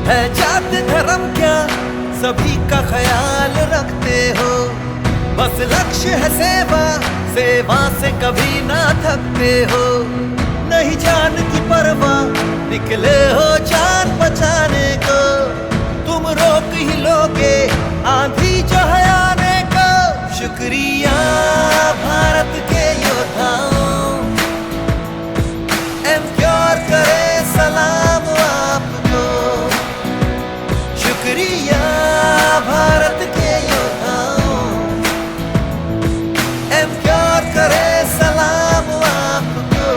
है जात धर्म क्या सभी का ख्याल रखते हो, बस लक्ष्य है सेवा, सेवा से कभी ना थकते हो। नहीं जान की परवाह, निकले हो जान बचाने को, तुम रोक ही लोगे आंधी जो है आने को। शुक्रिया भारत के योद्धाओं, एमक्योर करे सलाम आपको। शुक्रिया भारत के योद्धाओं, एमक्योर करे सलाम आपको।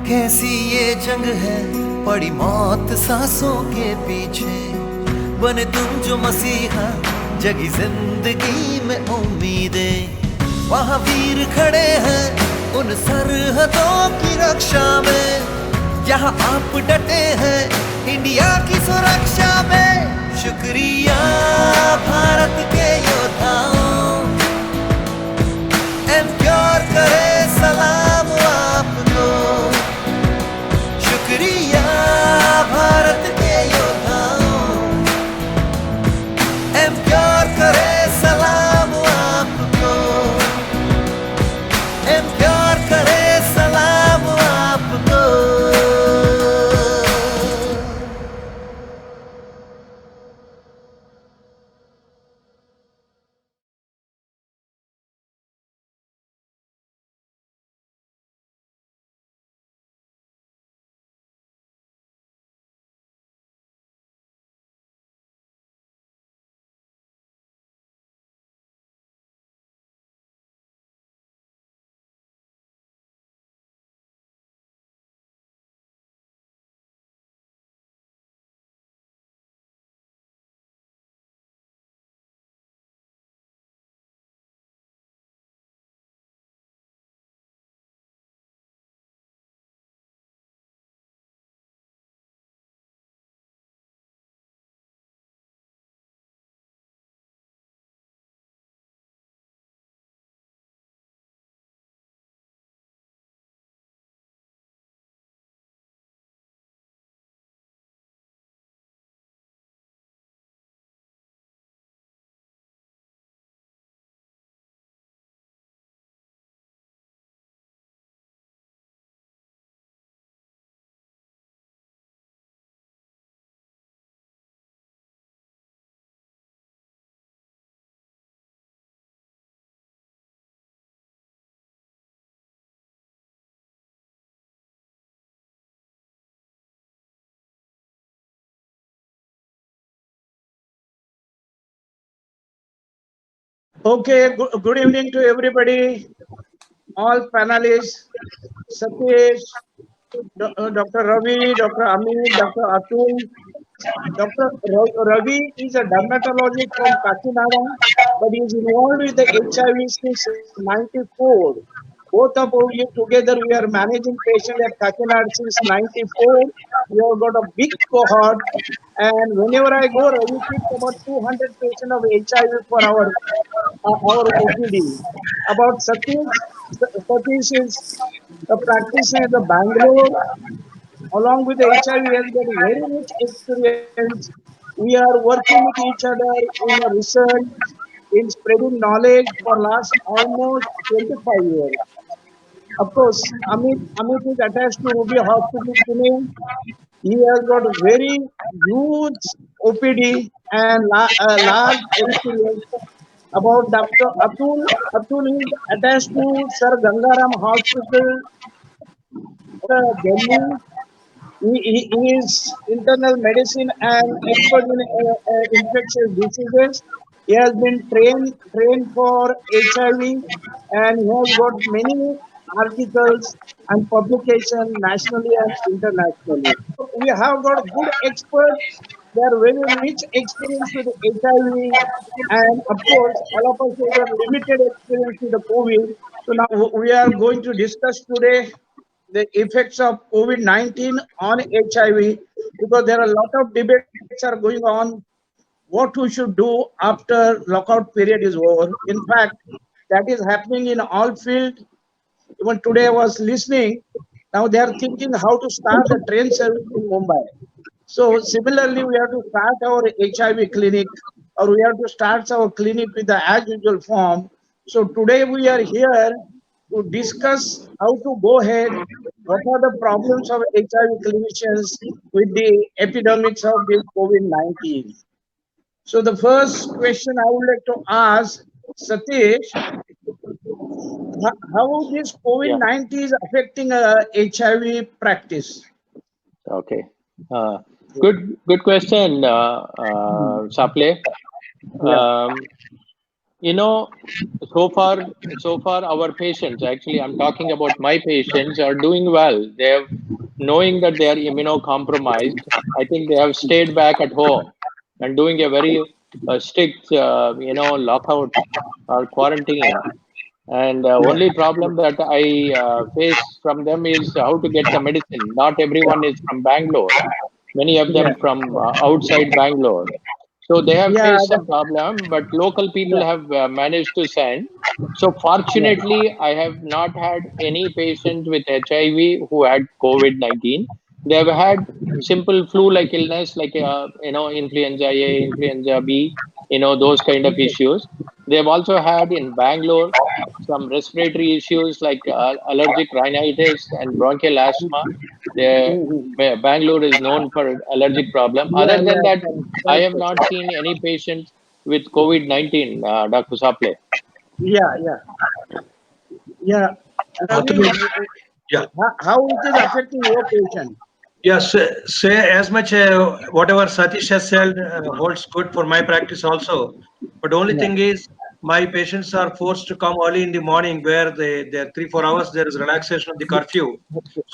कैसी ये जंग है, पड़ी मौत सांसों के पीछे, बने तुम जो मसीहा, जगी जिंदगी में उम्मीदें। वहाँ वीर खड़े हैं उन सरहदों की रक्षा में, यहाँ आप डटे हैं इंडिया की सुरक्षा में। शुक्रिया भारत के योद्धाओं, एमक्योर करे सलाम आपको। शुक्रिया भारत के योद्धाओं, एमक्योर करे सलाम आपको। एमक्योर करे सलाम आपको। Okay, good evening to everybody, all panelists, Satish, Dr. Ravi, Dr. Amit, Dr. Atul. Dr. Ravi is a dermatologist from Kakinada, but he is involved with the HIV since 94. Both of you together, we are managing patients at Kakinada since 94. We have got a big cohort, and whenever I go, Ravi keeps about 200 patients of HIV for our OPD. About Satish is a practitioner at the Bangalore. Along with the HIV, we have got very rich experience. We are working with each other in a research, in spreading knowledge for last almost 25 years. Of course, Amit is attached to Ruby Hospital Pune. He has got very huge OPD and large experience. About Dr. Atul is attached to Sir Gangaram Hospital, Delhi. He is internal medicine and expert in infectious diseases. He has been trained for HIV, and he has got many articles and publications nationally and internationally. We have got good experts. They are very rich experience with HIV, and of course, all of us have got limited experience with the COVID. So now we are going to discuss today the effects of COVID-19 on HIV, because there are a lot of debates debates are going on what we should do after lockout period is over. In fact, that is happening in all fields. Even today I was listening. Now they are thinking how to start the train service in Mumbai. So similarly, we have to start our HIV clinic, or we have to start our clinic with the as usual form. So today we are here to discuss how to go ahead. What are the problems of HIV clinicians with the epidemics of this COVID-19? So the first question I would like to ask Satish, how this Yeah. COVID-19 is affecting HIV practice? Okay. Good question, Saple. Yeah. You know, so far, our patients, actually, I'm talking about my patients, are doing well. They're knowing that they are immunocompromised. I think they have stayed back at home and doing a very strict, lockout or quarantine. And only problem that I face from them is how to get the medicine. Not everyone is from Bangalore. Many of Yeah. them from outside Bangalore. So they have Yeah. faced some problem, but local people Yeah. have managed to send. So Yeah. fortunately, I have not had any patient with HIV who had COVID-19. They have had simple flu-like illness, like influenza A, influenza B, those kind of issues. They've also had in Bangalore some respiratory issues like allergic rhinitis and bronchial asthma. The Mhm. Bangalore is known for allergic problem. Yeah, Other than yeah, that, I have correct. not seen any patients with COVID-19, Dr. Saple. Yeah, yeah, yeah. Ravi, Ultimate, yeah, how it is affecting your patient? yes. Say as much whatever Satish has said holds good for my practice also. But only Yeah, thing is, my patients are forced to come early in the morning, where they're 3 4 hours. There is relaxation of the curfew.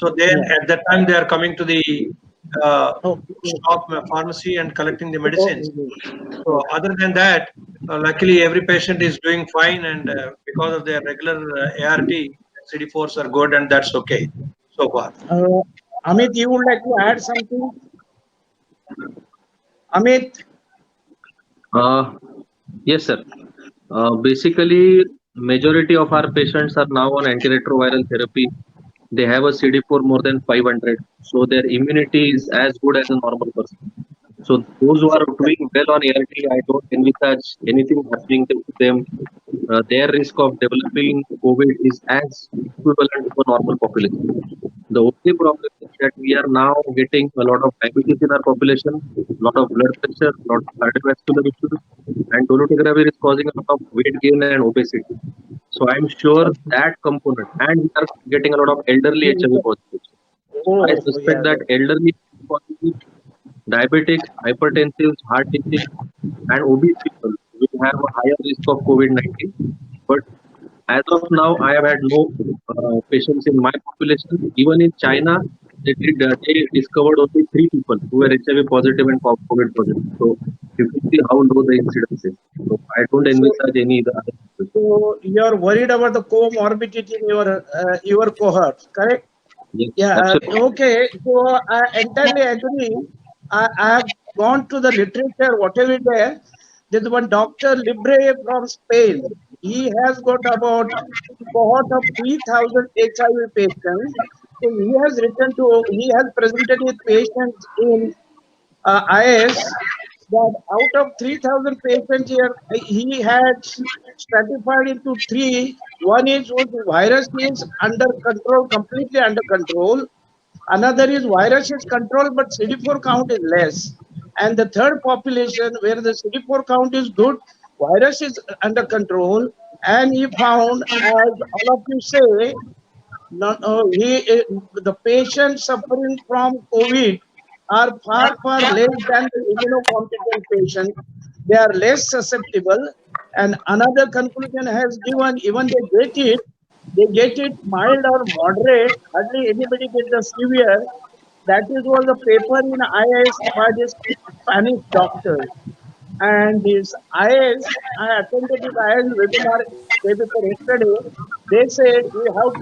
So then yeah. at that time they are coming to the uh, Okay, shop pharmacy and collecting the medicines. okay, So okay. other than that, luckily every patient is doing fine, and because of their regular ART, CD4s are good, and that's okay so far. Amit, you would like to add something? Amit? Uh, yes, sir. Basically, majority of our patients are now on antiretroviral therapy. They have a CD4 more than 500, so their immunity is as good as a normal person. So those who are doing well on ART, I don't envisage anything happening to them. Their risk of developing COVID is as equivalent to a normal population. The only problem is that we are now getting a lot of diabetes in our population, a lot of blood pressure, a lot of cardiovascular issues, and dolutegravir is causing a lot of weight gain and obesity. So I'm sure that component, and we are getting a lot of elderly HIV positives. So I Oh, suspect yeah, that elderly positives, diabetics, hypertensives, heart disease, and obese people will have a higher risk of COVID-19. But as of now, I have had no patients in my population. Even in China, they discovered only 3 people who were HIV positive and COVID positive. So you can see how low the incidence is. So I don't so, envisage any other people. so you're worried about the comorbidity in your cohort, correct? Yes, Yeah, absolutely. okay. So I entirely agree. I have gone to the literature, whatever it is. There's one Dr. Libre from Spain. He has got about cohort of 3,000 HIV patients. So he has presented his patients in IS that out of 3,000 patients here, he had stratified into three. One is whose virus is under control, completely under control. Another is virus is controlled, but CD4 count is less. And the third population where the CD4 count is good, virus is under control. And he found, as all of you say, no, no, the patients suffering from COVID are far, far less than the immunocompetent patients. They are less susceptible. And another conclusion has given, even they get it mild or moderate. Hardly anybody gets the severe. That is was a paper in IS by this Spanish doctor. And this I attended this IS webinar day before yesterday. They said we have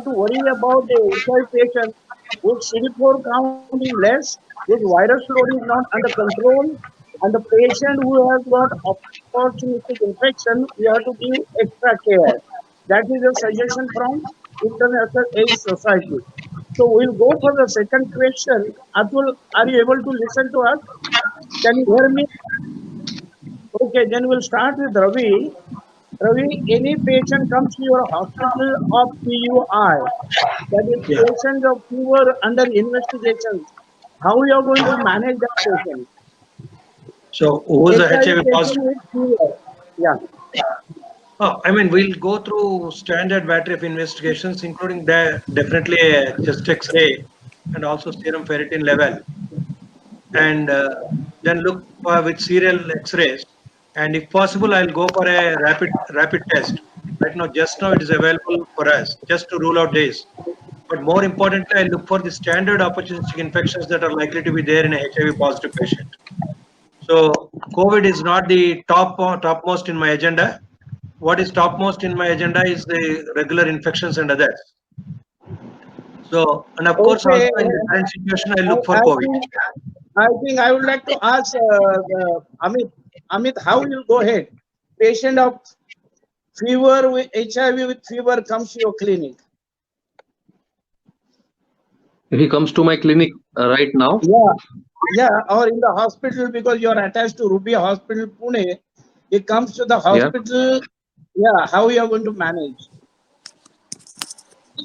to worry about the HIV patient whose CD4 count is less, whose virus load is not under control, and the patient who has got opportunistic infection, we have to give extra care. That is a suggestion from International AIDS Society. So we'll go for the second question. Atul, are you able to listen to us? Can you hear me? Okay, then we'll start with Ravi. Ravi, any patient comes to your hospital of PUI, that is Yeah. patient of fever under investigation. How you are going to manage that patient? So who is the HIV HIV patient positive? with fever. Yeah. Oh, I mean, we'll go through standard battery of investigations, including definitely a chest X-ray and also serum ferritin level, and then look for with serial X-rays. And if possible, I'll go for a rapid test. Right now, just now it is available for us just to rule out days. But more importantly, I look for the standard opportunistic infections that are likely to be there in a HIV positive patient. So COVID is not the topmost in my agenda. What is topmost in my agenda is the regular infections and others. So, and of course, also Okay. in the current situation, I I, look for I COVID. think I think I would like to ask Amit. Amit, how will you go ahead? Patient of fever with HIV with fever comes to your clinic. If he comes to my clinic right now, Yeah, or in the hospital because you are attached to Ruby Hospital, Pune. It comes to the hospital. Yeah, how you are going to manage?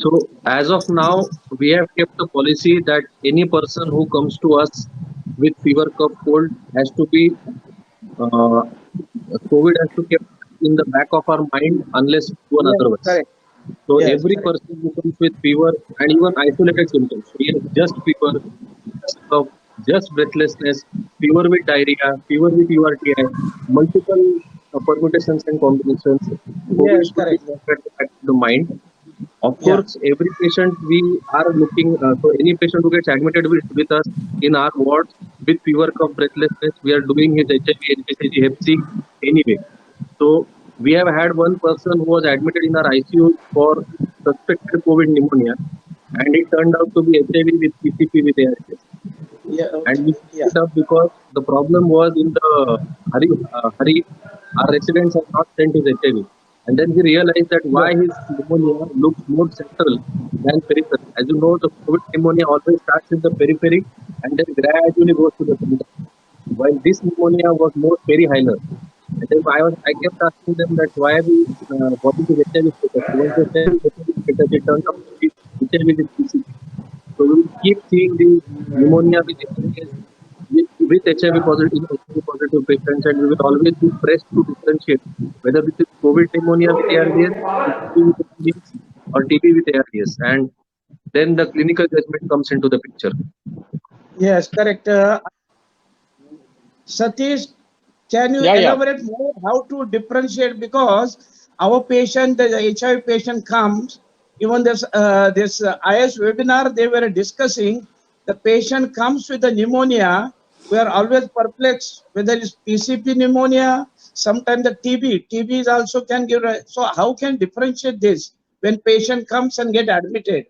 so as of now, we have kept a policy that any person who comes to us with fever, cough, cold has to be uh, COVID has to keep in the back of our mind unless proven Yes, otherwise. correct. So Yes, every correct. person who comes with fever and even isolated symptoms, so yes, just fever, just cough, just breathlessness, fever with diarrhea, fever with URTI, multiple permutations and combinations, COVID Yes, should be correct. kept at the back of the mind. Of Yeah. course, every patient we are looking, so any patient who gets admitted with us in our wards with fever, cough, breathlessness, we are doing his HIV, HCG, Hep C anyway. So we have had one person who was admitted in our ICU for suspected COVID pneumonia, and it turned out to be HIV with PCP with ARDS. Yeah. And we Okay. picked Yeah. it up because the problem was in the hurry, our residents have not sent his HIV. And then we realized that why his pneumonia looks more central than peripheral. As you know, the COVID pneumonia always starts in the periphery and then gradually goes to the center. While this pneumonia was more perihilar. And then I kept asking them that why are we what is the HIV status? Once they said HIV status, it turned out to be HIV with PCP. So we will keep seeing the pneumonia with ARDS, with HIV positive patients, and we will always be pressed to differentiate whether this is COVID pneumonia with ARDS, TB with ARDS, or TB with ARDS, and then the clinical judgment comes into the picture. Yes, correct. Satish, can you Yeah, yeah. elaborate more how to differentiate? Because our patient, the HIV patient comes, even this IS webinar, they were discussing the patient comes with the pneumonia. We are always perplexed whether it's PCP pneumonia, sometimes the TB is also can give. So how can differentiate this when patient comes and get admitted?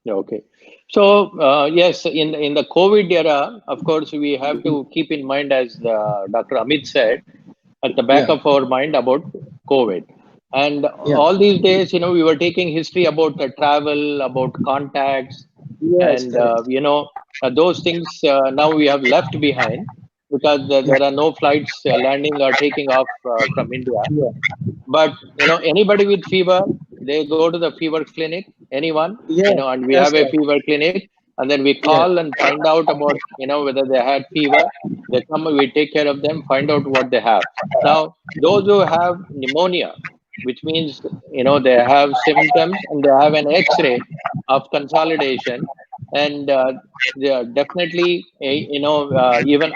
Okay. So yes, in the COVID era, of course, we have to keep in mind, as Dr. Amit said, at the back Yeah. of our mind about COVID. And Yeah. all these days, we were taking history about the travel, about contacts, Yes, and correct. those things now we have left behind because there are no flights landing or taking off from India. Yeah. But anybody with fever, they go to the fever clinic. Anyone, Yes, and we that's have a right. fever clinic, and then we Yes. call and find out about whether they had fever. They come, we take care of them, find out what they have. Now, those who have pneumonia, which means they have symptoms and they have an X-ray of consolidation, and they are definitely even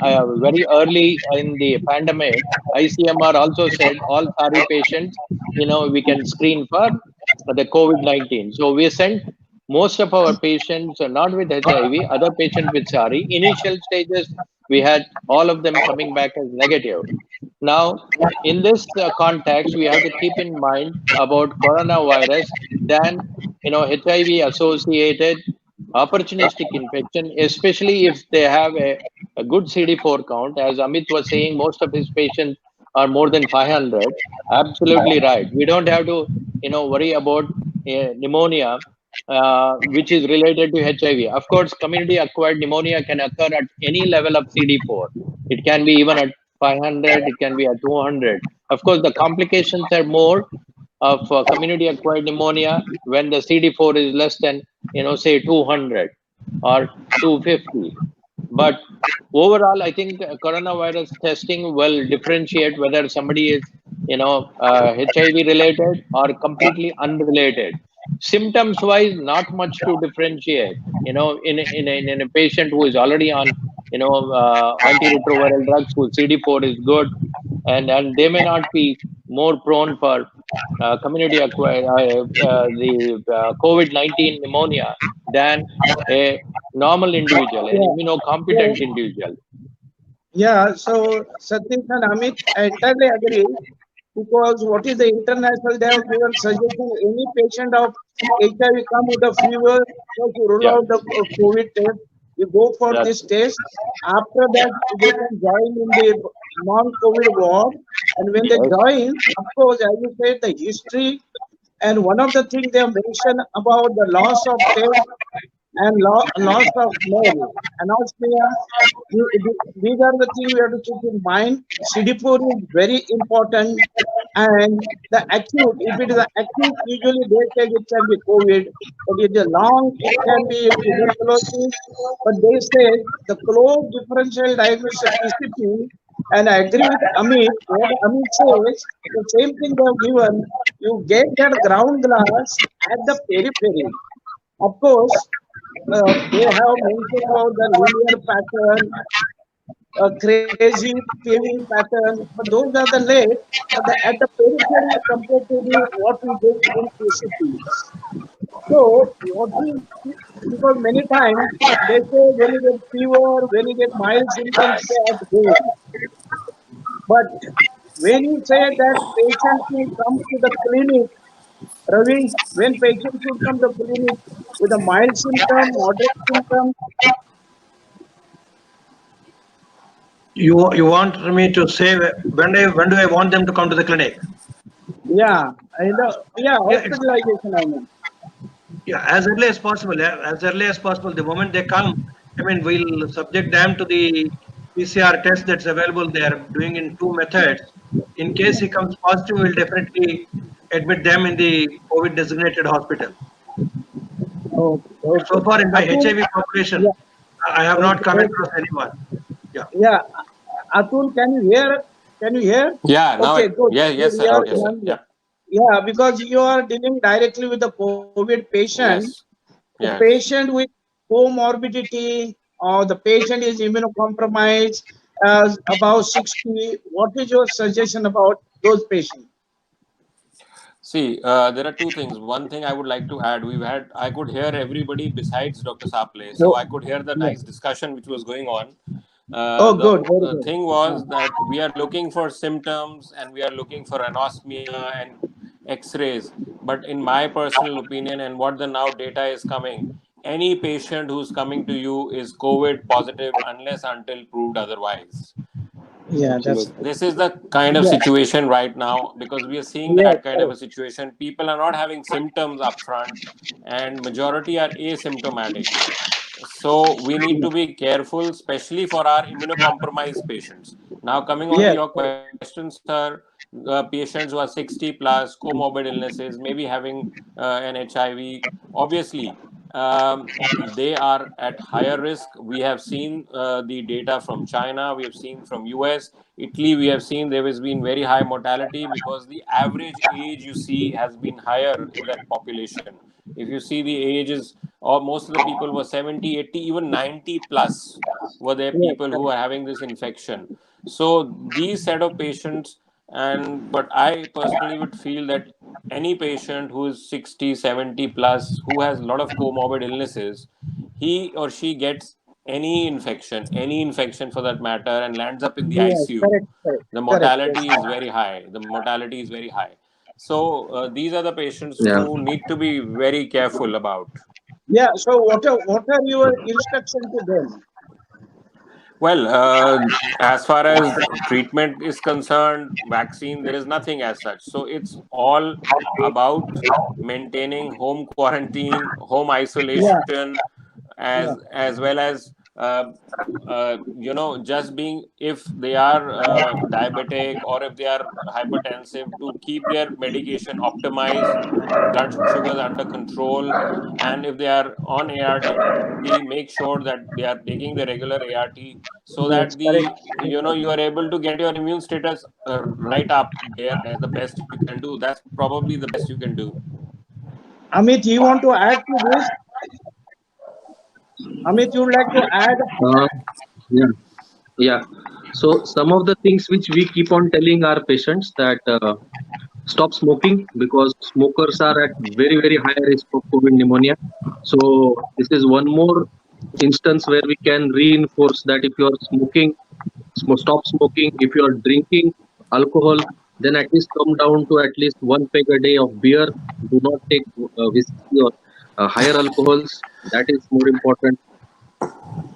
very early in the pandemic, ICMR also said all SARI patients, we can screen for the COVID-19. So we sent most of our patients not with HIV, other patients with SARI. Initial stages, we had all of them coming back as negative. Now, in this context, we have to keep in mind about coronavirus, then HIV associated opportunistic infection, especially if they have a good CD4 count. As Amit was saying, most of his patients are more than 500. Absolutely right. We don't have to, worry about pneumonia, which is related to HIV. Of course, community-acquired pneumonia can occur at any level of CD4. It can be even at 500. It can be at 200. Of course, the complications are more of community-acquired pneumonia when the CD4 is less than, say 200 or 250. But overall, I think coronavirus testing will differentiate whether somebody is, HIV related or completely unrelated. Symptoms wise, not much to differentiate. In a patient who is already on, antiretroviral drugs whose CD4 is good, and they may not be more prone for community acquired the COVID-19 pneumonia than a normal individual, an Yeah. So, immunocompetent individual. yeah, so Satish and Amit, I entirely agree because what is the international, they have given suggestion any patient of HIV come with a fever, so to rule Yeah, out the COVID test, you go for that's this test. After that, they can join in the non-COVID ward. And when they right. join, of course, as you said, the history and one of the things they have mentioned about the loss of taste and loss of smell, anosmia. These are the things we have to keep in mind. CD4 is very important, and the acute, if it is an acute, usually they say it can be COVID, but if it is long, it can be tuberculosis. But they say the close differential diagnosis PCP, and I agree with Amit. What Amit says, the same thing they have given. You get that ground glass at the periphery. Of course, they have mentioned about the linear pattern, a crazy paving pattern, but those are the late, but at the periphery compared to the what we get in PCPs. So what we, because many times they say when you get fever, when you get mild symptoms, stay at home. But when you say that patient will come to the clinic, Ravi, when patient should come to the clinic with a mild symptom, moderate symptom, You want me to say when do I want them to come to the clinic? yeah, yeah, Yeah, it's hospitalization, I mean. yeah, as early as possible. Yeah, as early as possible. The moment they come, I mean, we'll subject them to the PCR test that's available. They are doing in two methods. In case he comes positive, we'll definitely admit them in the COVID designated hospital. Okay, So okay. far in my Atul, HIV population, yeah, I have not okay, come okay. across anyone. Yeah. Yeah, Atul, can you hear? Can you hear? Yeah, now Okay, good. yeah, Good. yes, sir. Yeah, Yes, Okay. sir. yeah, Yeah. yeah, because you are dealing directly with the COVID patient. Yes. The Yes. patient with comorbidity or the patient is immunocompromised as above 60. What is your suggestion about those patients? See, there are two things. One thing I would like to add, I could hear everybody besides Dr. Saple. So So, I could hear the yeah. nice discussion which was going on. Oh, The good, very good. thing was that we are looking for symptoms and we are looking for anosmia and x-rays. But in my personal opinion and what the now data is coming, any patient who's coming to you is COVID positive unless until proved otherwise. Yeah, that's Absolutely. This is the kind of yeah, situation right now because we are seeing yeah, that kind of a correct. situation. People are not having symptoms up front and majority are asymptomatic. So we need to be careful, especially for our immunocompromised patients. Now, coming on to Yes, your correct. questions, sir, patients who are 60 plus, comorbid illnesses, maybe having an HIV, obviously, they are at higher risk. We have seen the data from China, we have seen from US, Italy, we have seen there has been very high mortality because the average age you see has been higher in that population. If you see the ages, or most of the people were 70, 80, even 90 plus were there Yes, people who correct. are having this infection. So these set of patients, and but I personally would feel that any patient who is 60, 70 plus, who has a lot of comorbid illnesses, he or she gets any infection for that matter, and lands up in the Yes, ICU, correct, correct, the correct. Yes. mortality is very high. The mortality is very high. So these are the patients Yeah. who need to be very careful about. Yeah. So what are your instruction to them? Well, as far as treatment is concerned, vaccine, there is nothing as such. So it's all about maintaining home quarantine, home Yeah. isolation, Yeah. as well as just being, if they are diabetic or if they are hypertensive, to keep their medication optimized, blood sugars under control, and if they are on ART, make sure that they are taking the regular ART, so Yes. that Correct. you are able to get your immune status right up there as the best you can do. That's probably the best you can do. Amit, you want to add to this? Amit, you would like to add? Uh, yeah, yeah. So some of the things which we keep on telling our patients that stop smoking, because smokers are at very high risk of COVID pneumonia. So this is one more instance where we can reinforce that if you are smoking, stop smoking. If you are drinking alcohol, then at least come down to at least one peg a day of beer. Do not take whiskey or higher alcohols. That is more important.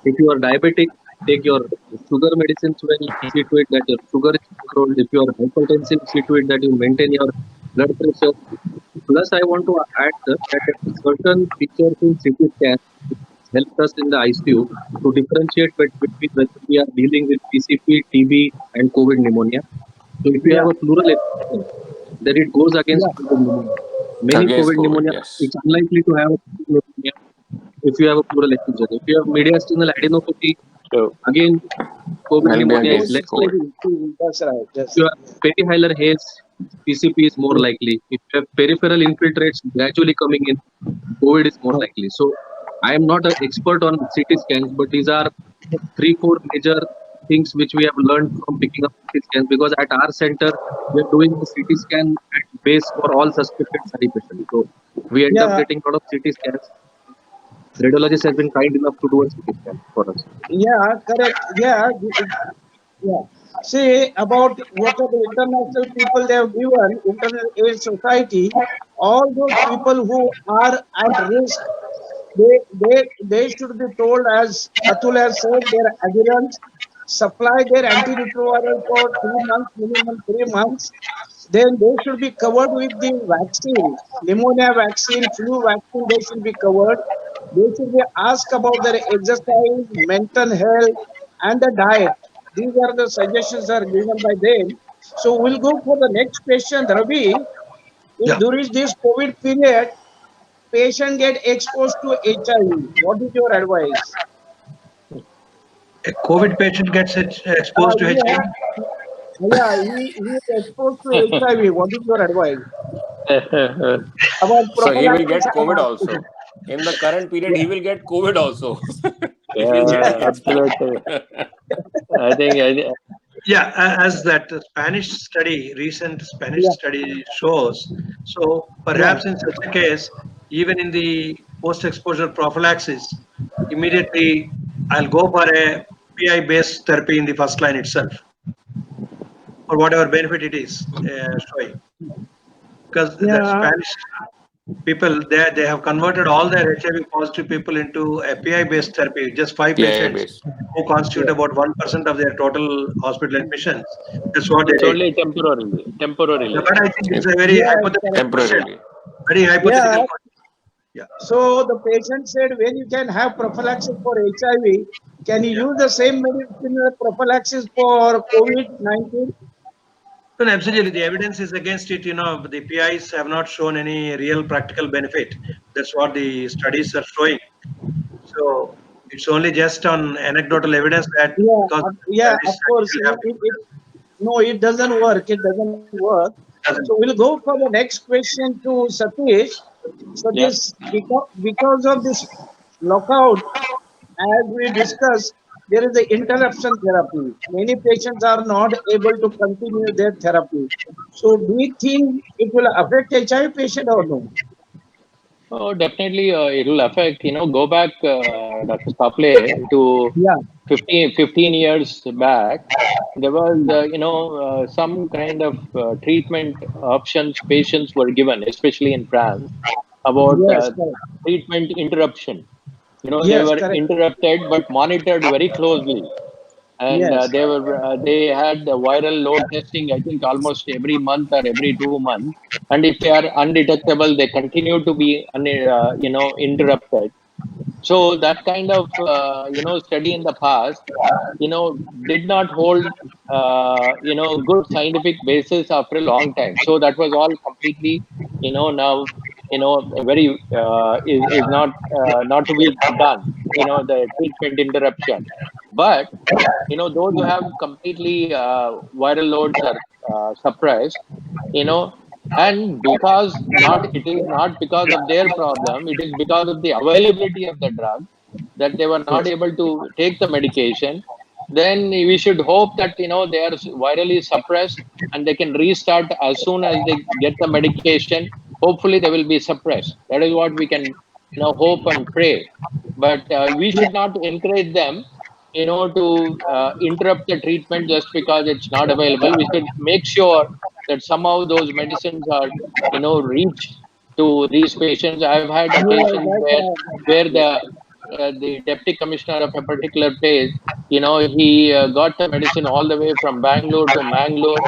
If you are diabetic, take your sugar medicines well. See to it that your sugar is controlled. If you are hypertensive, see to it that you maintain your blood pressure. Plus, I want to add, sir, that there are certain features in CT scan which help us in the ICU to differentiate between whether we are dealing with PCP, TB, and COVID pneumonia. So, if you Yeah. have a pleural effusion, then it goes against Yeah. COVID pneumonia. Many Against COVID COVID, pneumonia, yes. it's unlikely to have a pneumonia if you have a pleural effusion. If you have mediastinal adenopathy, So, again, COVID Will be pneumonia is against less COVID. likely. That's right. If Yes. you have perihilar haze, PCP is more likely. If you have peripheral infiltrates gradually coming in, COVID is more likely. So I am not an expert on CT scans, but these are three, four major things which we have learned from picking up CT scans, because at our center we are doing the CT scan at base for all suspected SARI patients. So we end up Yeah. getting a lot of CT scans. Radiologist has been kind enough to do a CT scan for us. Yeah. Correct. Yeah. Yeah. See about what are the international people they have given, International AIDS Society, all those people who are at risk, they should be told, as Atul has said, their adherence, supply their antiretroviral for 3 months, minimum 3 months. Then they should be covered with the vaccine, pneumonia vaccine, flu vaccine. They should be covered. They should be asked about their exercise, mental health, and the diet. These are the suggestions are given by them. So we'll go for the next question, Ravi. If Yeah. during this COVID period, patient get exposed to HIV, what is your advice? A COVID patient gets exposed to HIV. He is exposed to HIV. What is your advice about So he will prophylaxis? get COVID also. In the current period, he will get COVID also. If he's yeah, getting exposed. absolutely. I think Yeah, as that recent Spanish Yeah, study shows. So yeah, perhaps in such a case, even in the post-exposure prophylaxis, immediately I'll go for a PI-based therapy in the first line itself, or whatever benefit it is showing. Because the yeah, Spanish people, they have converted all their HIV positive people into a PI-based therapy. Just 5 patients based. who constitute yeah. about 1% of their total hospital admissions. That's what they it's did. only temporarily. Yeah, but I think it's a very Yes, hypothetical correct. question. Temporarily. Very Yeah. hypothetical question. Yeah. So the patient said, when you can have prophylaxis for HIV, can you Yeah. use the same medicine prophylaxis for COVID-19? No, absolutely. The evidence is against it. The PIs have not shown any real practical benefit. That's what the studies are showing. So it's only just on anecdotal evidence that Yeah, because yeah, this of course. will have No, it doesn't work. It doesn't work. So doesn't. we'll go for the next question to Satish. Yeah. Satish, because of this lockout, as we discussed, there is the interruption therapy. Many patients are not able to continue their therapy. So do you think it will affect HIV patient or no? Oh, definitely, it will affect. Go back, Dr. Staple, to Yeah, 15 years back. There was, some kind of treatment options patients were given, especially in France. about Yes, correct. treatment interruption. They Yes, were correct. interrupted but monitored very closely, and Yes. they had the viral load testing, I think, almost every month or every 2 months. And if they are undetectable, they continue to be interrupted. So that kind of study in the past, did not hold good scientific basis after a long time. So that was all completely now very is not to be done. The treatment interruption, but those who have completely viral loads are suppressed. you know and because not it is not because of their problem, it is because of the availability of the drug, that they were not Yes. able to take the medication. Then we should hope that they are virally suppressed and they can restart as soon as they get the medication. Hopefully they will be suppressed. That is what we can hope and pray. But we should not encourage them to interrupt the treatment just because it's not available. We should make sure that somehow those medicines are reach to these patients. I've had Yes, occasions that's where the deputy commissioner of a particular place, he got the medicine all the way from Bangalore to Mangalore,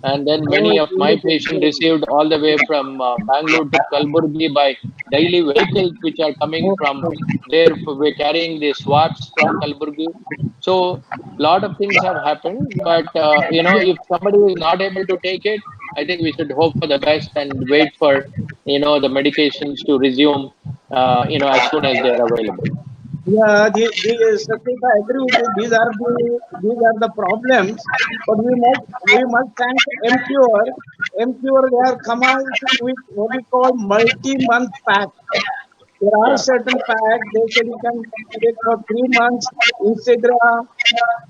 and then many oh, of my beautiful, patients beautiful. received all the way from Bangalore to Kalburgi by daily vehicles which are coming from Okay. there. We're carrying the swabs from Kalburgi. So lot of things have happened, but if somebody is not able to take it, I think we should hope for the best and wait for the medications to resume as soon as they are available. Yeah, Satyam, I agree with you. These are the problems, but we must thank MCure. MCure, they have come out with what we call multi-month pack. There are Yeah. certain packs they said you can take for 3 months. Instagram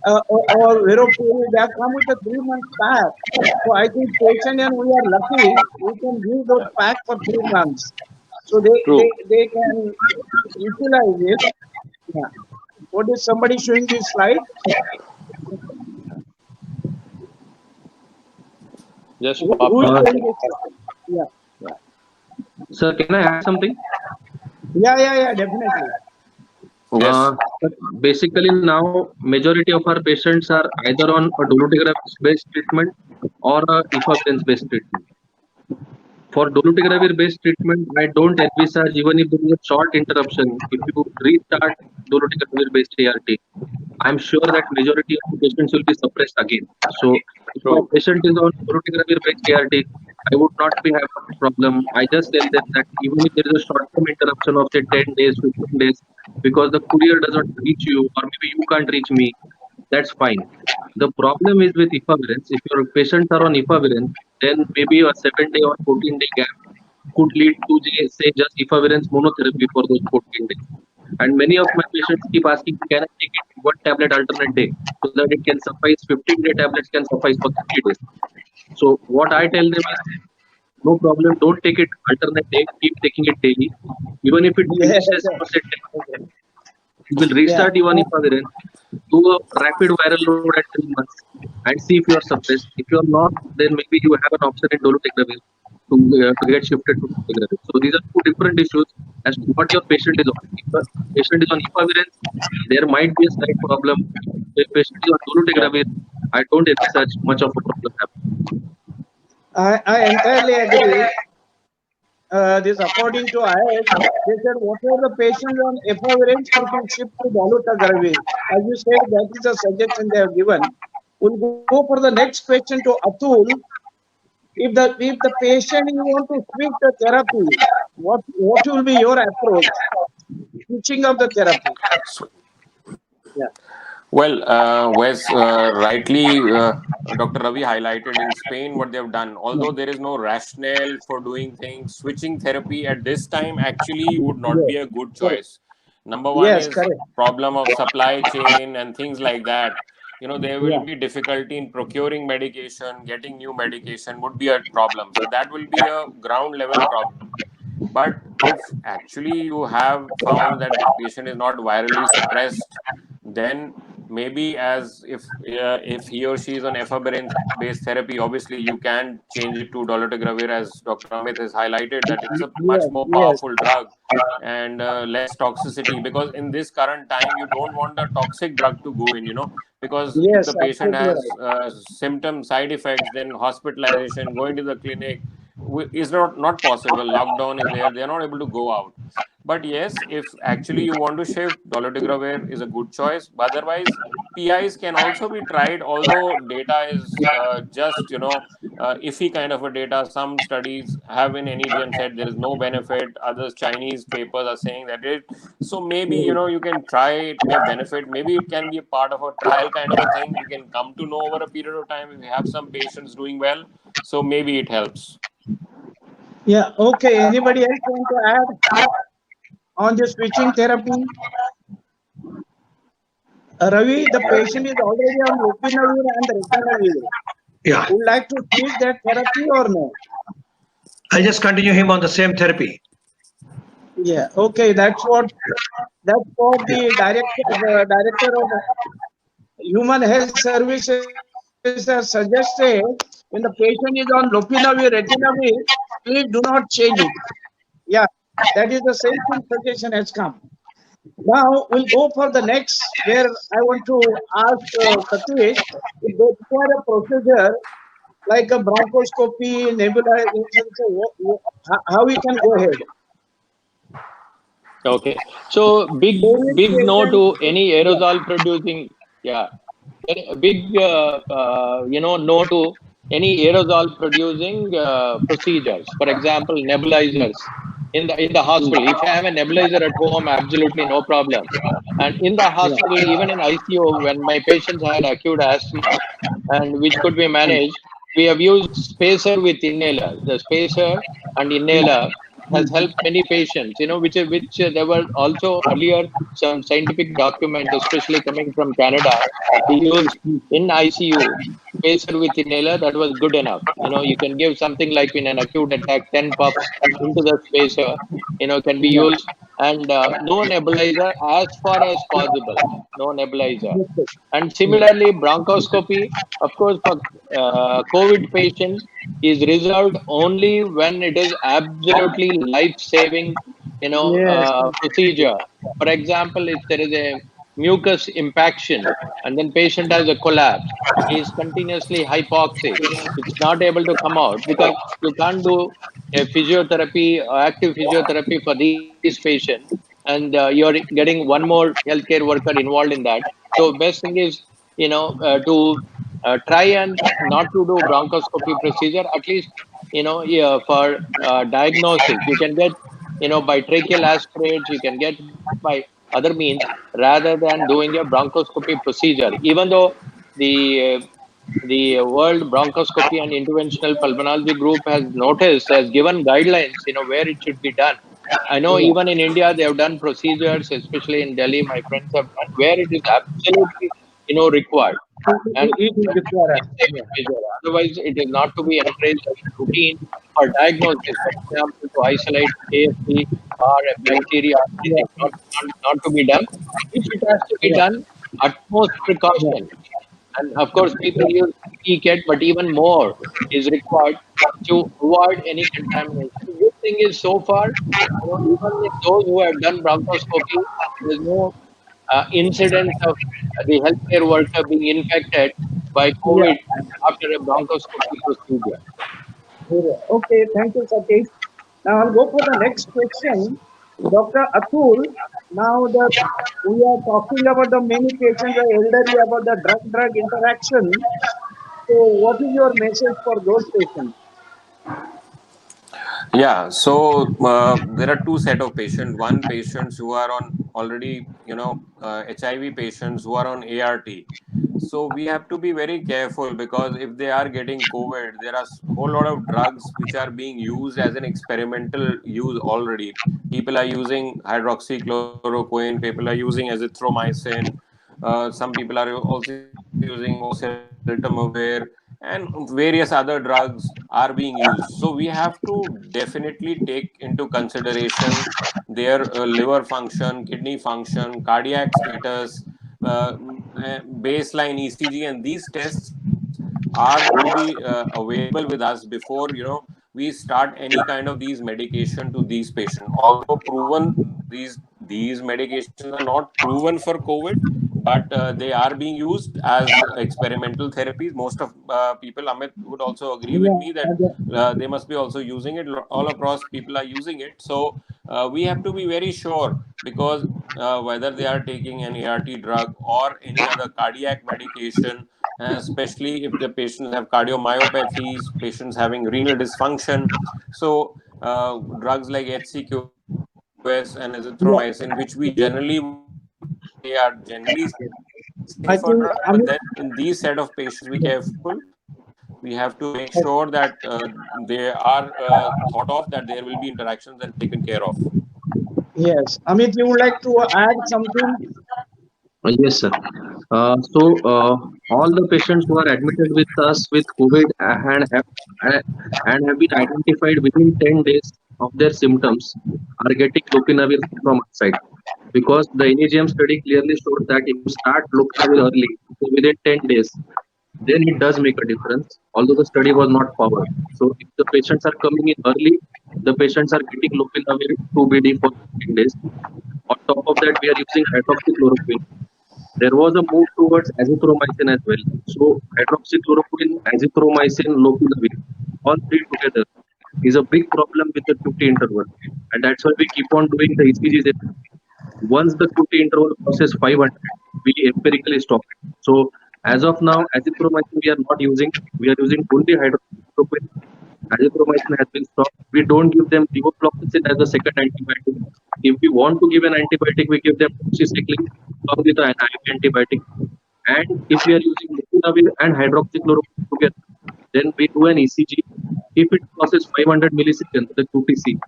or Viropuri, they have come with a 3 month pack. So I think patient and we are lucky we can use those packs for 3 months. So True. they can utilize it. Yeah. What is somebody showing this slide? Just Who popped is up. showing this slide? Yeah. Sir, can I add something? Yeah, definitely. Yes. But basically now majority of our patients are either on a dolutegravir based treatment or a efavirenz based treatment. For dolutegravir based treatment, I don't envisage, even if there is a short interruption, if you restart dolutegravir based ART, I'm sure that majority of the patients will be suppressed again. So if my True. patient is on dolutegravir based ART, I would not be having a problem. I just tell them that even if there is a short-term interruption of say 10 days, 15 days, because the courier doesn't reach you or maybe you can't reach me, that's fine. The problem is with efavirenz. If your patients are on efavirenz, then maybe a 7 day or 14-day gap could lead to say just efavirenz monotherapy for those 14 days. And many of my patients keep asking, can I take it one tablet alternate day so that it can suffice 15-day tablets can suffice for 30 days. So what I tell them is, no problem, don't take it alternate day, keep taking it daily. Even if it Yes. finishes for say 10 Okay. you will Yeah. restart even efavirenz, do a rapid viral load at 3 months and see if you are suppressed. If you are not, then maybe you have an option in dolutegravir to get shifted to dolutegravir. So these are two different issues as to what your patient is on. If the patient is on efavirenz, there might be a slight problem. If the patient is on Yeah. dolutegravir, I don't envisage much of a problem happening. I entirely agree. This according to IS, they said whatever the patient on efavirenz, you can shift to dolutegravir. As you said, that is a suggestion they have given. We'll go for the next question to Atul. If the patient you want to switch the therapy, what will be your approach? Switching of the therapy. So, Yeah. well, Wes, rightly, Dr. Ravi highlighted in Spain what they've done. Although there is no rationale for doing things, switching therapy at this time actually would not Yes. be a good Correct. choice. Number one Yes. is Correct. problem of supply chain and things like that. There will Yeah. be difficulty in procuring medication, getting new medication would be a problem. So that will be a ground level problem. But if actually you have found that the patient is not virally suppressed, then maybe as if he or she is on efavirenz based therapy, obviously you can change it to dolutegravir, as Dr. Amit has highlighted that it's a much Yes, more yes, powerful drug and less toxicity, because in this current time you don't want a toxic drug to go in, because if yes, the patient absolutely has right. symptom side effects, then hospitalization, going to the clinic is not possible. Lockdown is there, they are not able to go out. But yes, if actually you want to shift, dolutegravir is a good choice. But otherwise, PIs can also be tried, although data is just iffy kind of a data. Some studies have in NEJM said there is no benefit. Others, Chinese papers are saying that it. So maybe you can try. It may benefit. Maybe it can be a part of a trial kind of a thing. We can come to know over a period of time if we have some patients doing well. So maybe it helps. Yeah, okay. Anybody else want to add on the switching therapy? Ravi, the patient is already on lopinavir and ritonavir. Yeah, Would like to switch that therapy or no? I'll just continue him on the same therapy. Yeah, okay. That's what the director of Human Health Services has suggested. When the patient is on lopinavir, retinavir, please do not change it. Yeah, that is the same thing suggestion has come. Now we'll go for the next, where I want to ask Satish if they require a procedure like a bronchoscopy, nebulization, so how we can go ahead. Okay. So COVID big no patient, to any yeah, aerosol producing. Yeah. Big no to any aerosol producing procedures. For example, nebulizers in the hospital. If I have a nebulizer at home, absolutely no problem. And in the yeah, hospital, even in ICU, when my patients had acute asthma, and which could be managed, we have used spacer with inhaler. The spacer and inhaler has helped many patients. Which there were also earlier some scientific documents, especially coming from Canada. We used in ICU spacer with inhaler. That was good enough. You can give something like in an acute attack, 10 puffs into the spacer. Can be yeah. used, and no nebulizer as far as possible. No nebulizer. Okay. And similarly, bronchoscopy, of course, for COVID patients, is reserved only when it is absolutely life-saving, Yes. procedure. For example, if there is a mucus impaction and then patient has a collapse, he is continuously hypoxic. It's not able to come out because you can't do a physiotherapy, active physiotherapy for these patients, and you're getting one more healthcare worker involved in that. So best thing is, to try and not to do bronchoscopy procedure, at least, yeah, for diagnosis. You can get, by tracheal aspirates, you can get by other means rather than doing a bronchoscopy procedure. Even though the the World Bronchoscopy and Interventional Pulmonology Group has given guidelines, where it should be done. I know Yeah. even in India they have done procedures, especially in Delhi. My friends have done where it is absolutely, required, and It is when required. life-saving Yeah. measure. Otherwise, it is not to be encouraged as a routine for diagnosis. For example, to isolate AFP or a bacteria or Yeah. anything, not to be done. If it has to be Yeah. done, utmost Yeah. precaution. And of course, people use kit, but even more is required to avoid any contamination. The good thing is so far, even in those who have done bronchoscopy, there is no incidence of the healthcare worker being infected by Yeah. COVID after a bronchoscopy procedure. Yeah. Okay. Thank you, Satish. Now I'll go for the next question. Dr. Atul, now that we are talking about the many patients are elderly about the drug-drug interaction. So what is your message for those patients? Yeah, so there are two set of patients. One, patients who are on already, HIV patients who are on ART. So we have to be very careful, because if they are getting COVID, there are whole lot of drugs which are being used as an experimental use already. People are using hydroxychloroquine. People are using azithromycin. Some people are also using oseltamivir, and various other drugs are being used. So we have to definitely take into consideration their liver function, kidney function, cardiac status, baseline ECG, and these tests are to be available with us before we start any kind of these medication to these patients. Although proven, these medications are not proven for COVID, but they are being used as experimental therapies. Most of people, Amit would also agree with Yeah, me that they must be also using it. All across, people are using it. So we have to be very sure, because whether they are taking an ART drug or any other cardiac medication, especially if the patients have cardiomyopathies, patients having renal dysfunction. So drugs like HCQS and yeah. azithromycin, which we generally they are generally I safer think, drug, I but mean, then in these set of patients, be yeah. careful. We have to make sure that they are thought of, that there will be interactions and taken care of. Yes. Amit, you would like to add something? Yes, sir. All the patients who are admitted with us with COVID uh, and have been identified within 10 days of their symptoms are getting lopinavir from our side, because the NEGM study clearly showed that if you start lopinavir early, so within 10 days, then it does make a difference, although the study was not powered. So if the patients are coming in early, the patients are getting lopinavir 2BD for 15 days. On top of that, we are using hydroxychloroquine. There was a move towards azithromycin as well. So hydroxychloroquine, azithromycin, lopinavir, all three together is a big problem with the QT interval, and that's why we keep on doing the ECGs. Once the QT interval crosses 500, we empirically stop it. So as of now, azithromycin we are not using. We are using only hydroxychloroquine. Azithromycin has been stopped. We don't give them levofloxacin as a second antibiotic. If we want to give an antibiotic, we give them doxycycline along with an IV antibiotic. And if we are using lopinavir and hydroxychloroquine together, then we do an ECG. If it crosses 500 milliseconds, the QTC,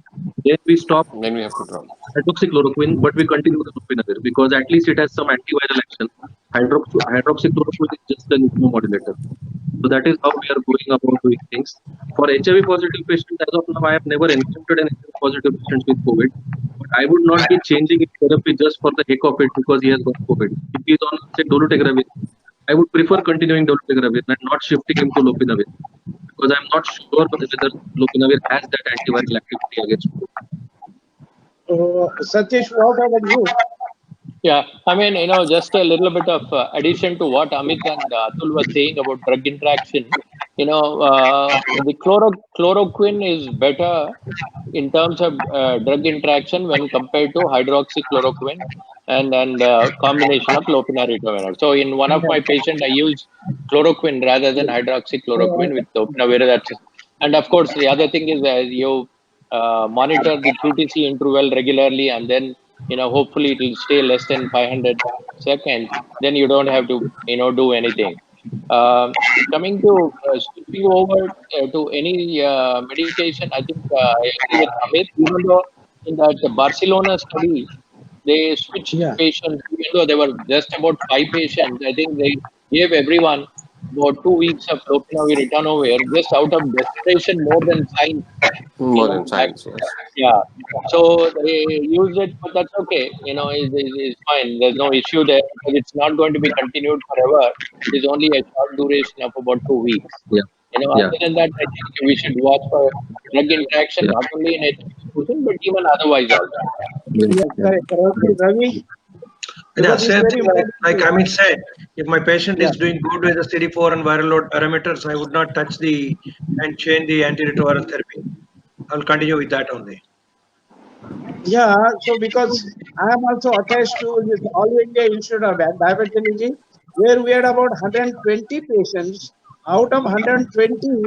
then we stop Then we have to drop. hydroxychloroquine, but we continue the lopinavir because at least it has some antiviral action. Hydroxychloroquine is just an immunomodulator. So that is how we are going about doing things. For HIV positive patients, as of now, I have never encountered an HIV positive patient with COVID. But I would not be changing his therapy just for the heck of it because he has got COVID. If he is on, say, dolutegravir, I would prefer continuing dolutegravir and not shifting him to lopinavir because I'm not sure whether lopinavir has that antiviral activity against COVID. Satish, what about you? Yeah, I mean, just a little bit of addition to what Amit and Atul were saying about drug interaction. The chloroquine is better in terms of drug interaction when compared to hydroxychloroquine and combination of lopinavir. So in one of my patients, I used chloroquine rather than hydroxychloroquine with lopinavir. And of course, the other thing is that you monitor the QTC interval regularly, and then hopefully it will stay less than 500 seconds. Then you don't have to do anything. Um, Coming to switching over to any medication, I think I agree with Amit. Even though in that Barcelona study, they switched Yeah. patients, even though there were just about 5 patients. I think they gave everyone about 2 weeks of lopinavir ritonavir just out of desperation more than science. More than science, yes. Yeah. So they use it, but that's okay. It's fine. There's no issue there because it's not going to be continued forever. It is only a short duration of about 2 weeks. Yeah, yeah, Other than that, I think we should watch for drug interaction, yeah, not only in education, but even otherwise also. yeah, Yeah, yeah. correct. Ravi, Yeah, because it's same very thing important. like Amit said, if my patient Yeah. is doing good with the CD4 and viral load parameters, I would not touch and change the antiretroviral therapy. I'll continue with that only. Yeah, so because I am also attached to this All India Institute of Diabetology, where we had about 120 patients. Out of 120,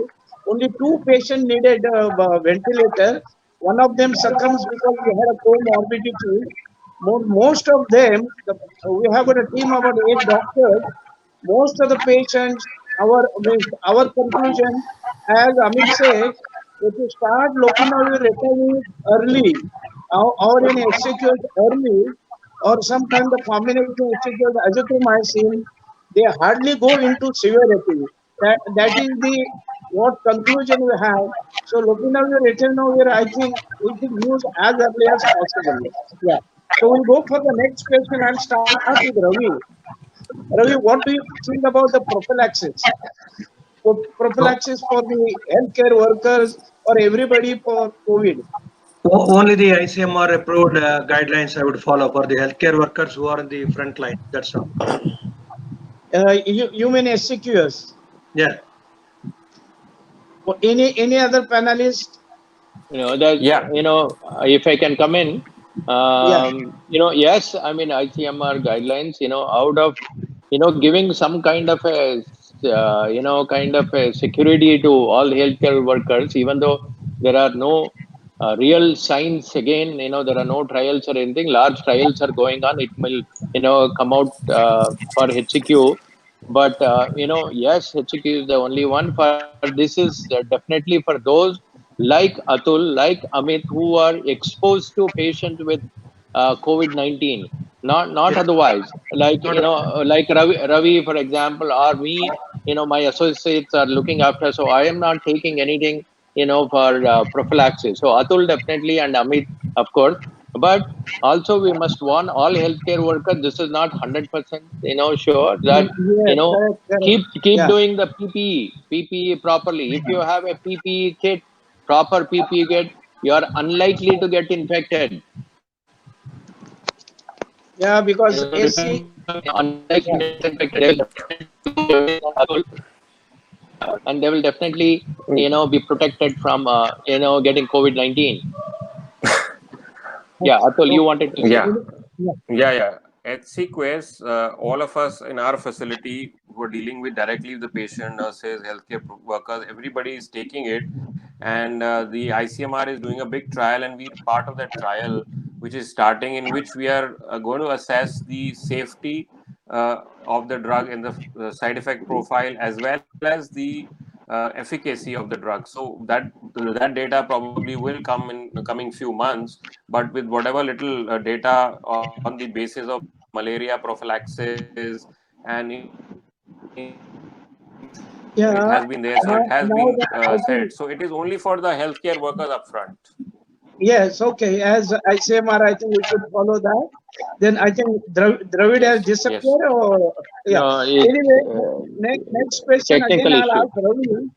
only 2 patients needed a ventilator. One of them succumbs because we had a comorbidity. Most of them, we have got a team of about 8 doctors. Most of the patients, our conclusion, as Amit said, if you start lopinavir retinoid early, or in HCQS early, or sometimes the combination HCQS azithromycin, they hardly go into severity. That is the what conclusion we have. So lopinavir retinoid, I think, we should use as early as possible. Yeah. So we'll go for the next question. I'll start with Ravi. Ravi, what do you think about the prophylaxis? Prophylaxis for the healthcare workers or everybody for COVID? Only the ICMR approved guidelines I would follow for the healthcare workers who are in the front line. That's all. You mean SCQS? Yeah. Any other panelist? Yeah. If I can come in, Yeah. yes, I mean, ICMR guidelines, out of, giving some kind of a, kind of a security to all healthcare workers, even though there are no real signs, again, there are no trials or anything, large trials are going on. It will, come out for HCQ. But, yes, HCQ is the only one. For this is definitely for those like Atul, like Amit, who are exposed to patients with COVID-19, not Yeah. otherwise. Like Not a- like Ravi, for example, or me, my associates are looking after. So I am not taking anything, for prophylaxis. So Atul definitely and Amit, of course, but also we must warn all healthcare workers. This is not 100%, sure that Yes, correct, correct. keep Yeah. doing the PPE properly. If you have a PPE kit, proper PPE kit, you are unlikely to get infected. Yeah, because AC. Unlikely to Yeah. get infected. And they will definitely, be protected from, getting COVID-19. Yeah, Atul, you wanted to say? Yeah. Yeah. Yeah. At CQS, all of us in our facility who are dealing with directly with the patient, nurses, healthcare workers, everybody is taking it. And the ICMR is doing a big trial, and we're part of that trial, which is starting, in which we are going to assess the safety of the drug and the side effect profile, as well as the efficacy of the drug. So that data probably will come in the coming few months. But with whatever little data on the basis of malaria prophylaxis, and it Yeah. has been there, so it has Now been that I said. think, So it is only for the healthcare workers up front. yes, okay. As ICMR, I think we should follow that. Then I think Dravid has Yes. disappeared, or yeah. No, it's Anyway, next question again. technical I'll issue. ask Ravi.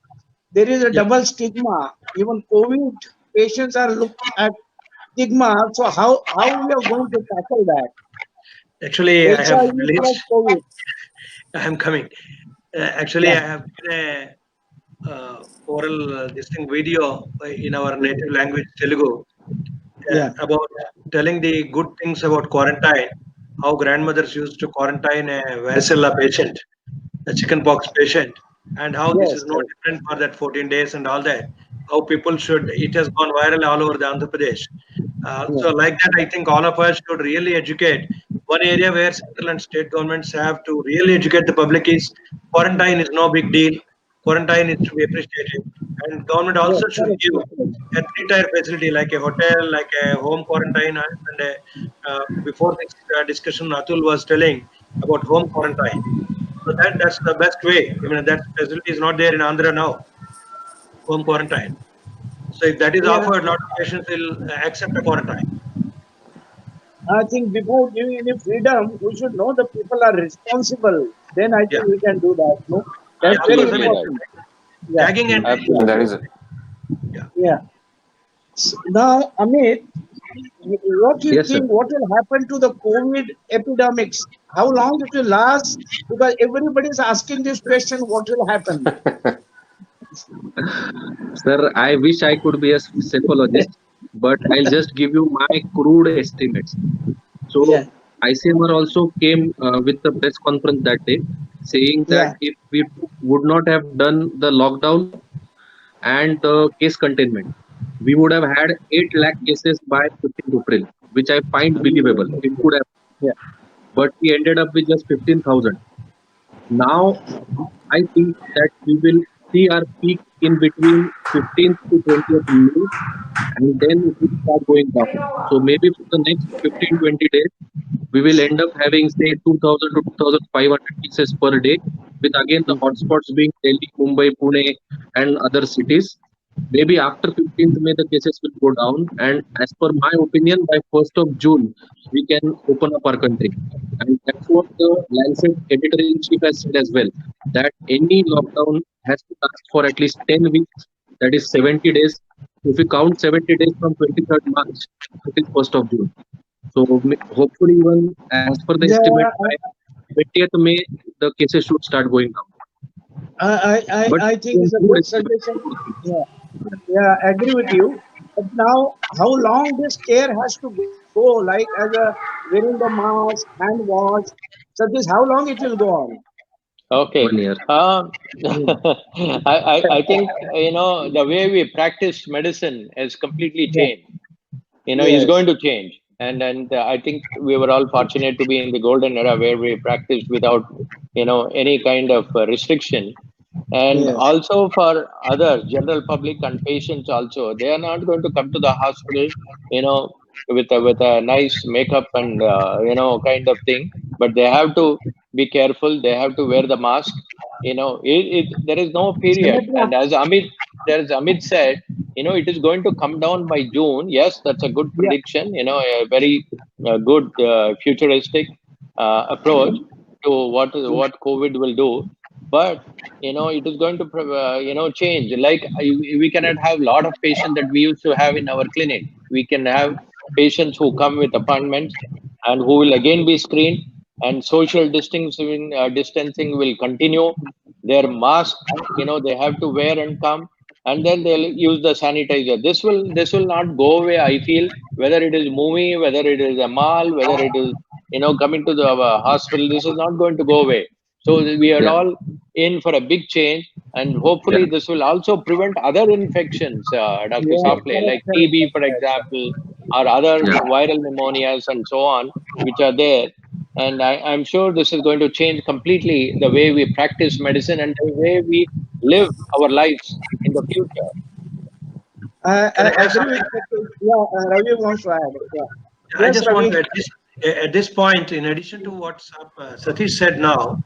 There is a Yeah. double stigma. Even COVID patients are looked at stigma. So how we are going to tackle that? Actually, I have HIV plus released. COVID. I am coming. Actually, Yeah. I have given a oral this thing video in our native language Telugu Yeah. about telling the good things about quarantine. How grandmothers used to quarantine a varicella patient, a chickenpox patient, and how this Yes. is no different for that 14 days and all that. How people should. It has gone viral all over the Andhra Pradesh. So like that, I think all of us should really educate. One area where central and state governments have to really educate the public is quarantine is no big deal. Quarantine is to be appreciated, and government Yes. also should Correct. give a three-tier facility like a hotel, like a home quarantine, and before this discussion, Atul was telling about home quarantine. So that's the best way. I mean, that facility is not there in Andhra now. Home quarantine. So if that is Yeah. offered, a lot of patients will accept a quarantine. I think before giving any freedom, we should know the people are responsible. Then I Yeah, think we can do that. No, yeah, that's of very course. I Absolutely mean, right. important. Yeah. tagging and Absolutely. That is it. Yeah. Now, Amit, what do you Yes, sir. think? What will happen to the COVID epidemics? How long it will last? Because everybody is asking this question: what will happen? Sir, I wish I could be a psychologist, but I'll just give you my crude estimates. So Yeah. ICMR also came with the press conference that day, saying that Yeah. if we would not have done the lockdown and the case containment, we would have had 8 lakh cases by 15th April, which I find believable. It could have, Yeah. but we ended up with just 15,000. Now, I think that we will see our peak in between 15th to 20th May, and then it will start going down. So maybe for the next 15-20 days, we will end up having say 2,000 to 2,500 cases per day, with again the hotspots being Delhi, Mumbai, Pune, and other cities. maybe after 15th May the cases will go down, and as per my opinion, by 1st of June we can open up our country. And that's what the Lancet editor-in-chief has said as well, that any lockdown has to last for at least 10 weeks, that is 70 days. If we count 70 days from 23rd March until 1st of June. So hopefully, even as per the Yeah, estimate, by 20th May, the cases should start going down. But I think it's a good suggestion. Yeah, yeah, I agree with you. But now, how long this care has to go? Like as a wearing the mask, hand wash. So this, how long it will go on? Okay. 1 year. I think, the way we practice medicine has completely Yeah. changed. Is Yes. going to change. And I think we were all fortunate to be in the golden era where we practiced without, any kind of restriction. And Yes. also for others, general public and patients also, they are not going to come to the hospital, with a nice makeup and kind of thing. But they have to be careful. They have to wear the mask. There is no period. And as Amit said, it is going to come down by June. Yes, that's a good Yeah. prediction. A very good futuristic approach to what COVID will do. But it is going to change. Like we cannot have a lot of patients that we used to have in our clinic. We can have patients who come with appointments and who will again be screened, and social distancing will continue. Their mask, they have to wear and come, and then they'll use the sanitizer. This will not go away, I feel, whether it is movie, whether it is a mall, whether it is coming to the hospital. This is not going to go away. So we are Yeah, all in for a big change, and yeah, hopefully this will also prevent other infections, Dr. Yeah. Saple, like TB, for example, or other yeah. viral pneumonias and so on, which are there. And I'm sure this is going to change completely the way we practice medicine and the way we live our lives in the future. Can I I add agree with something? you. Yeah, Ravi wants to add. Yeah. I Yes, just want Ravi. to at this point, in addition to what Satish said now,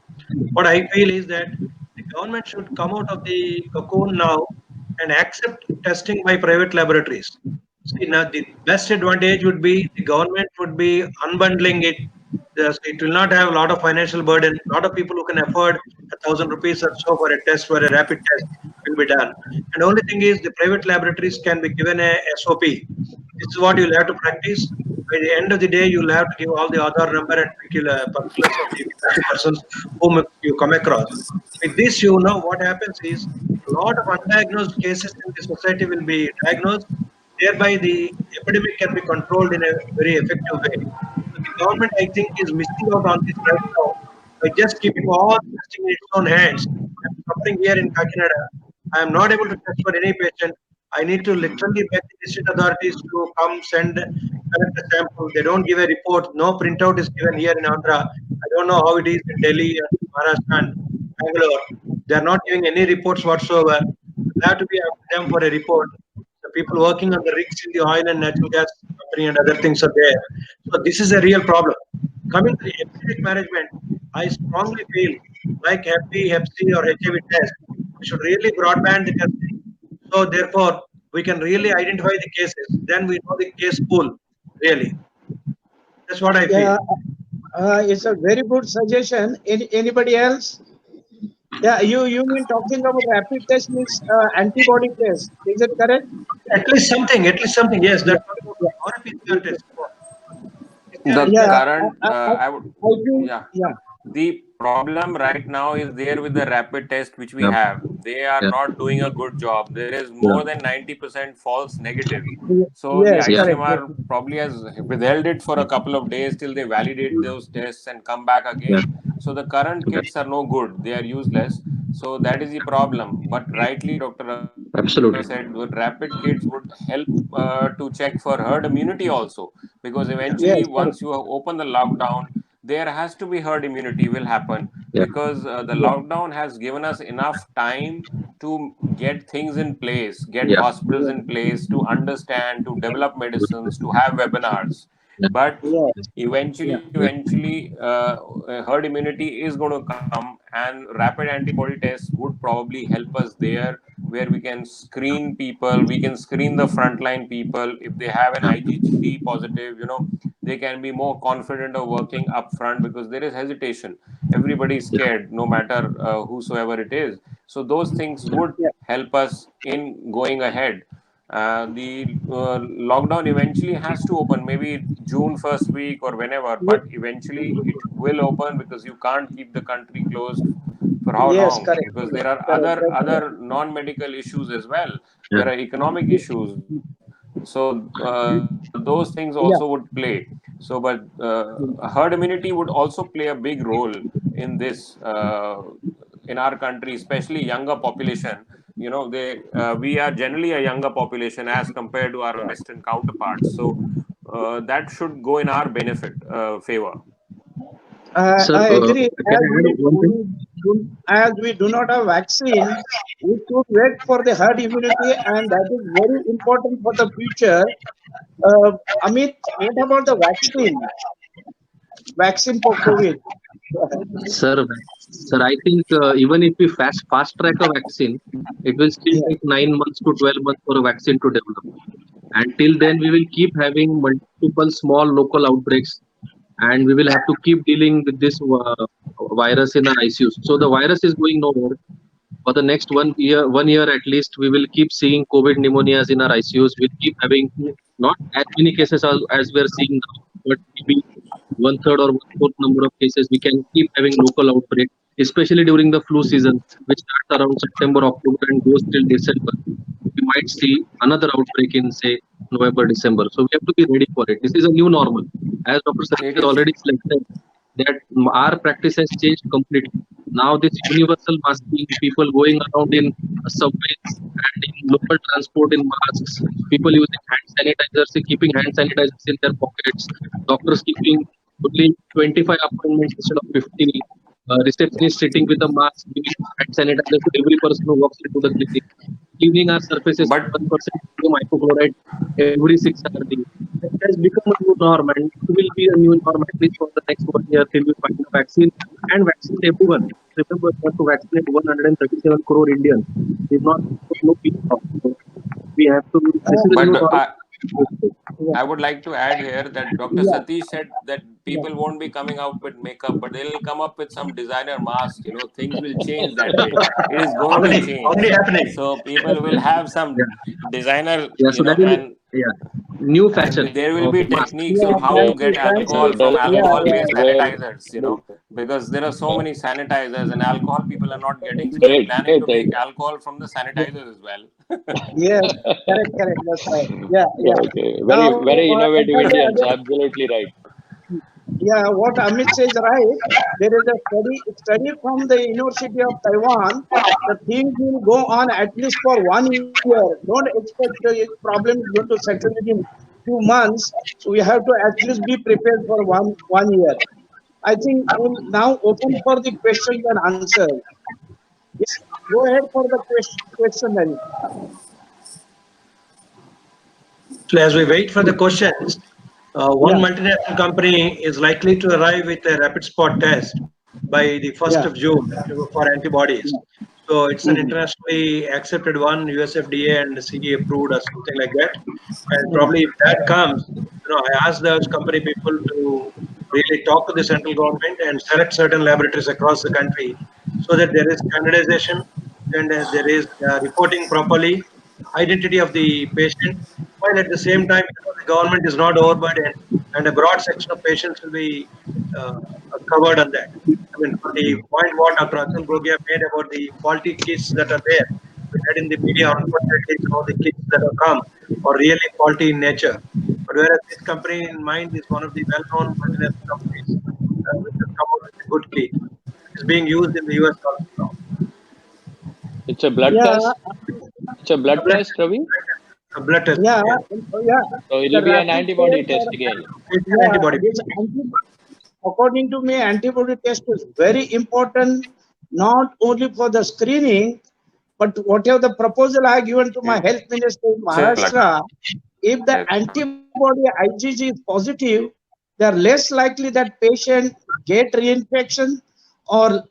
what I feel is that the government should come out of the cocoon now and accept testing by private laboratories. See, now the best advantage would be the government would be unbundling it. It will not have a lot of financial burden. A lot of people who can afford 1,000 rupees or so for a test, for a rapid test, will be done. And only thing is, the private laboratories can be given a SOP. This is what you'll have to practice. By the end of the day, you'll have to give all the Aadhaar number and particulars of the 50 persons whom you come across. With this, what happens is a lot of undiagnosed cases in the society will be diagnosed. Thereby, the epidemic can be controlled in a very effective way. So the government, I think, is missing out on this right now by just keeping all testing in its own hands. I'm suffering here in Kakinada. I am not able to test for any patient. I need to literally beg the district authorities to come send collect a sample. They don't give a report. No printout is given here in Andhra. I don't know how it is in Delhi and Maharashtra and Bangalore. They are not giving any reports whatsoever. I have to be up to them for a report. The people working on the rigs in the oil and natural gas company and other things are there. So this is a real problem. Coming to the epidemic management, I strongly feel like Hep B, Hep C or HIV test, we should really broadband the testing. So therefore, we can really identify the cases. Then we know the case pool, really. That's what I feel. Yeah, it's a very good suggestion. Anybody else? Yeah, you mean talking about rapid test means antibody test. Is it correct? At least something, yes, Yeah, that's what yeah, or a PCR test. The yeah. current, I I would, think, yeah. yeah, The problem right now is there with the rapid test which we Yeah, have. They are yeah, not doing a good job. There is yeah, more than 90% false negative. So the yes, yeah, correct. ICMR probably has withheld it for a couple of days till they validate those tests and come back yeah, again. So the current yeah. kits are no good. They are useless. So that is the problem. But rightly, Dr. Ravi Absolutely. said, the rapid kits would help to check for herd immunity also, because eventually Yes, correct. once you open the lockdown, there has to be herd immunity will happen, Yeah, because the Yeah, lockdown has given us enough time to get things in place, get yeah, hospitals in place, to understand, to develop medicines, to have webinars. But Yes. eventually, herd immunity is going to come, and rapid antibody tests would probably help us there, where we can screen people, we can screen the frontline people. If they have an IgG positive, they can be more confident of working up front, because there is hesitation. Everybody is scared, no matter whosoever it is. So those things would Yeah. help us in going ahead. The lockdown eventually has to open, maybe June first week or whenever, but eventually it will open, because you can't keep the country closed for how Yes, long? correct. Because there are Correct. That's right. other non-medical issues as well. Yeah. There are economic issues. So those things also Yeah. would play. So, but herd immunity would also play a big role in this, in our country, especially younger population. We are generally a younger population as compared to our Western counterparts. So that should go in our benefit favor. Sir, I agree. can I add one thing? As we do not have vaccine, we should wait for the herd immunity, and that is very important for the future. Amit, what about the vaccine? Vaccine for COVID. Sir, I think even if we fast track a vaccine, it will still Yeah. take 9 months to 12 months for a vaccine to develop. Until then, we will keep having multiple small local outbreaks, and we will have to keep dealing with this virus in our ICUs. So the virus is going nowhere. For the next 1 year at least, we will keep seeing COVID pneumonias in our ICUs. We'll keep having not as many cases as we are seeing now, but maybe 1/3 or 1/4 number of cases. We can keep having local outbreak, especially during the flu season, which starts around September, October, and goes till December. We might see another outbreak in, say, November, December. So we have to be ready for it. This is a new normal. As Dr. It Satish is. already selected, that our practice has changed completely. Now this universal masking, people going around in subways and in local transport in masks, people using hand sanitizers, keeping hand sanitizers in their pockets, doctors keeping only 25 appointments instead of 50, receptionist sitting with a mask, giving hand sanitizer to every person who walks into the clinic, cleaning our surfaces But 1% microchloride every 6 hours. It has become a new norm, and it will be a new norm at least for the next 1 year till we find a vaccine and vaccinate everyone. Remember, we have to vaccinate 137 crore Indians. It's not no people. We have to. This is a but new norm. I would like to add here that Dr. Yeah. Satish said that people won't be coming out with makeup, but they'll come up with some designer mask. Things will change that way. It is going to Already change. happening. So people will have some designer, Yeah, so that will and new fashion there will of be mask. techniques Yeah, of how to get alcohol from alcohol-based sanitizers, because there are so many sanitizers and alcohol people are not getting. So they're planning to make alcohol from the sanitizers as well. Yes, correct. That's right. Yeah. Okay, Now, very innovative again, Indians. Absolutely right. yeah, what Amit says right. There is a study from the University of Taiwan. The things will go on at least for 1 year. Don't expect the problem is going to settle within few months. So we have to at least be prepared for one year. I think we'll now open for the questions and answers. Yes, go ahead for the question then. So as we wait for the questions, one Yeah. multinational company is likely to arrive with a rapid spot test by the 1st of June for antibodies. So it's an internationally accepted one, USFDA and CE approved or something like that. And probably if that comes, I asked those company people to really talk to the central government and select certain laboratories across the country so that there is standardization and there is reporting properly, identity of the patient, while at the same time the government is not overburdened and a broad section of patients will be covered on that. I mean, for the point what Dr. Atul Gogia made about the faulty kits that are there, we read in the media unfortunately all the kits that have come are really faulty in nature. But whereas this company in mind is one of the well-known multinational companies which has come out with a good kit. It's being used in the US also now. It's a blood test. It's a blood test, Ravi. A blood test. Yeah. So it'll be an antibody test again. It's an antibody. According to me, antibody test is very important, not only for the screening, but whatever the proposal I given to my health minister in Maharashtra, if the Yes. antibody IgG is positive, they are less likely that patient get reinfection or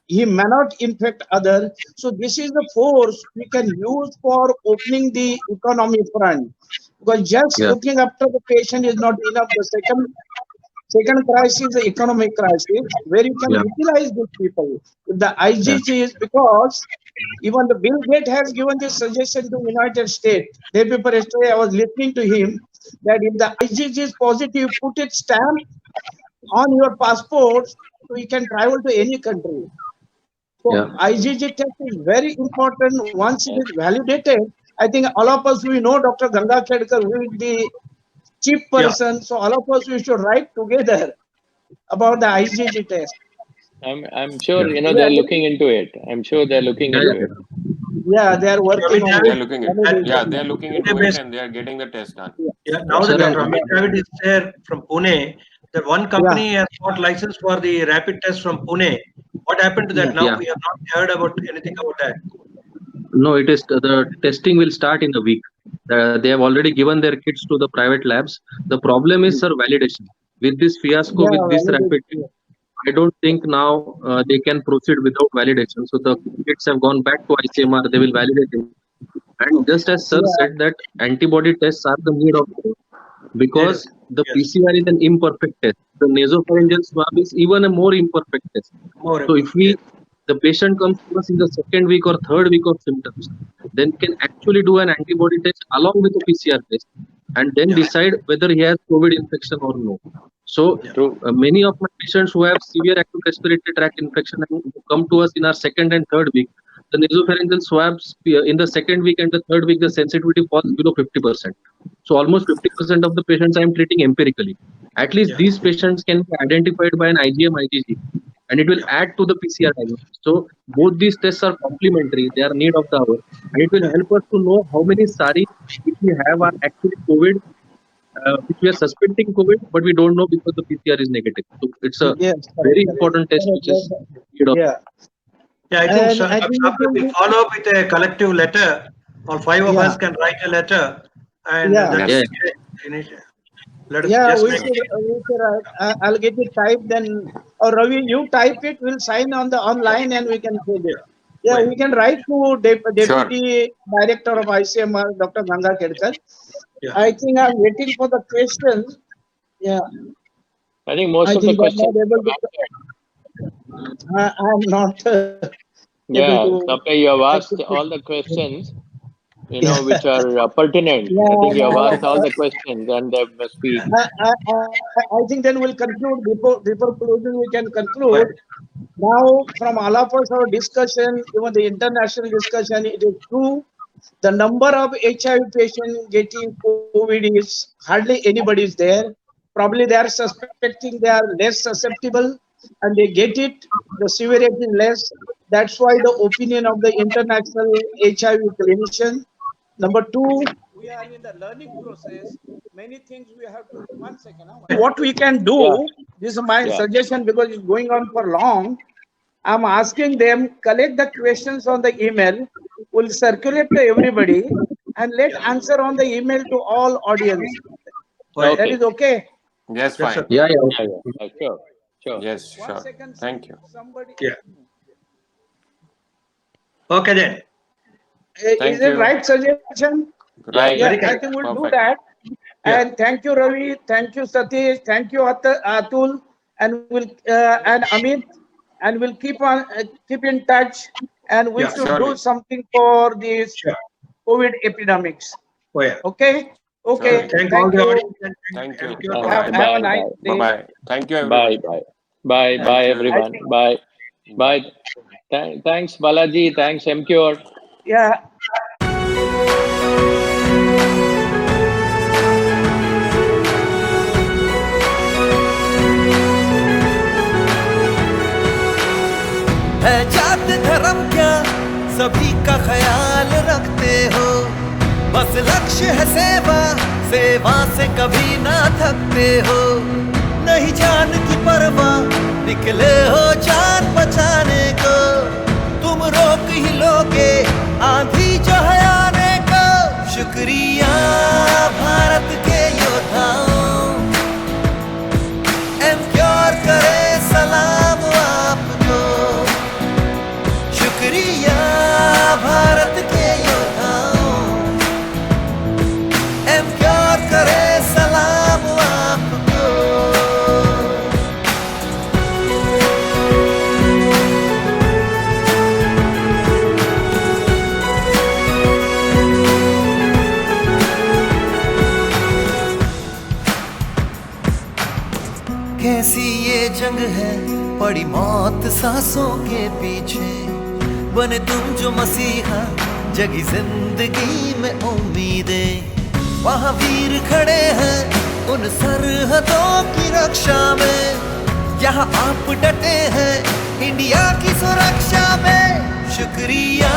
he may not infect other. So this is the force we can use for opening the economy front. Because just Yeah. looking after the patient is not enough. The second crisis, the economic crisis, where you can Yeah. utilize these people. If the IgG is because even the Bill Gates has given this suggestion to United States. Day before yesterday, I was listening to him that if the IgG is positive, put it stamp on your passport so you can travel to any country. So Yeah. IgG test is very important. Once it is validated, I think all of us, we know Dr. Ganga Khedkar, who is the chief person. So all of us, we should write together about the IgG test. I'm sure Yeah. they're looking into it. I'm sure they're looking Yeah, into yeah. it. Yeah, they are working on They're it. looking That at is yeah, it. they're looking into it and they are getting the test done. Yeah, now that Sir, Dr. and- Amit Dravid is there from Pune, that one company has got license for the rapid test from Pune. What happened to that now? Yeah. We have not heard about anything about that. No, it is the testing will start in a week. They have already given their kits to the private labs. The problem is, sir, validation. With this fiasco, Yeah, with this rapid, validation. I don't think now they can proceed without validation. So the kits have gone back to ICMR. They will validate it. And just as sir said that antibody tests are the need of the day, because the Yes. PCR is an imperfect test. The nasopharyngeal swab is even a more imperfect test. More So if the patient comes to us in the second week or third week of symptoms, then we can actually do an antibody test along with the PCR test and then decide whether he has COVID infection or no. So True. many of my patients who have severe acute respiratory tract infection and who come to us in our second and third week, the nasopharyngeal swabs in the second week and the third week, the sensitivity falls below 50%. So almost 50% of the patients I am treating empirically. At least these patients can be identified by an IgM IgG, and it will add to the PCR diagnosis. So both these tests are complementary; they are need of the hour, and it will help us to know how many SARI which we have are actually COVID, which we are suspecting COVID, but we don't know because the PCR is negative. So it's a Yes, very correct. important test which is need of. Yeah. Yeah, I think And so. I think Dr. it will follow up with a collective letter. All five of us can write a letter, and Yeah. that's Yeah. let us Yeah, just we make should I'll get it typed then, or Ravi, you type it, we'll sign on the online and we can send it. Yeah, Right. we can write to Deputy Director of ICMR, Dr. Ganga Khedkar. Yeah. I think I'm waiting for the questions. Yeah, I think most I of the think I'm questions. not able to. I'm not Yeah, able to. Kapil, you have asked all the questions, which are pertinent. Yeah, I think you have no, asked all the questions, and they must be. I think then we'll conclude before closing. We can conclude now from all of us our discussion, even the international discussion. It is true. The number of HIV patients getting COVID is hardly anybody is there. Probably they are suspecting they are less susceptible and they get it. The severity is less. That's why the opinion of the international HIV clinician. Number two, we are in the learning process. Many things we have to. 1 second. What we can do, this is my suggestion because it's going on for long. I'm asking them, collect the questions on the email, will circulate to everybody and let answer on the email to all audience. Okay. That is okay. Yes, Yes, fine. sir. Yeah. Sure. Yes, 1 sure. second. Thank you. Somebody. Yeah. Okay then. Thank Is it you. right suggestion? Right. Yeah, Very I correct. think we'll do Perfect. that. Yeah. And thank you, Ravi. Thank you, Satish. Thank you, Atul, and Amit. And we'll keep in touch. And we Yeah, should surely. do something for this Sure. COVID epidemics. Oh yeah. Okay. Okay. Surely. Thank all the you. audience. and Thank you. your Bye. Have a nice day. Bye-bye. Thank you, everyone. Bye, Thank you. everyone. Bye. Thanks, Balaji. Thanks, MCure. Yeah. है जात धर्म क्या सभी का ख्याल रखते हो, बस लक्ष्य है सेवा, सेवा से कभी ना थकते हो। नहीं जान की परवाह, निकले हो जान बचाने को, तुम रोक ही लोगे आंधी जो है आने को। शुक्रिया भारत। जंग है पड़ी मौत सांसों के पीछे, बने तुम जो मसीहा जगी जिंदगी में उम्मीदें। वहाँ वीर खड़े हैं उन सरहदों की रक्षा में, यहाँ आप डटे हैं इंडिया की सुरक्षा में। शुक्रिया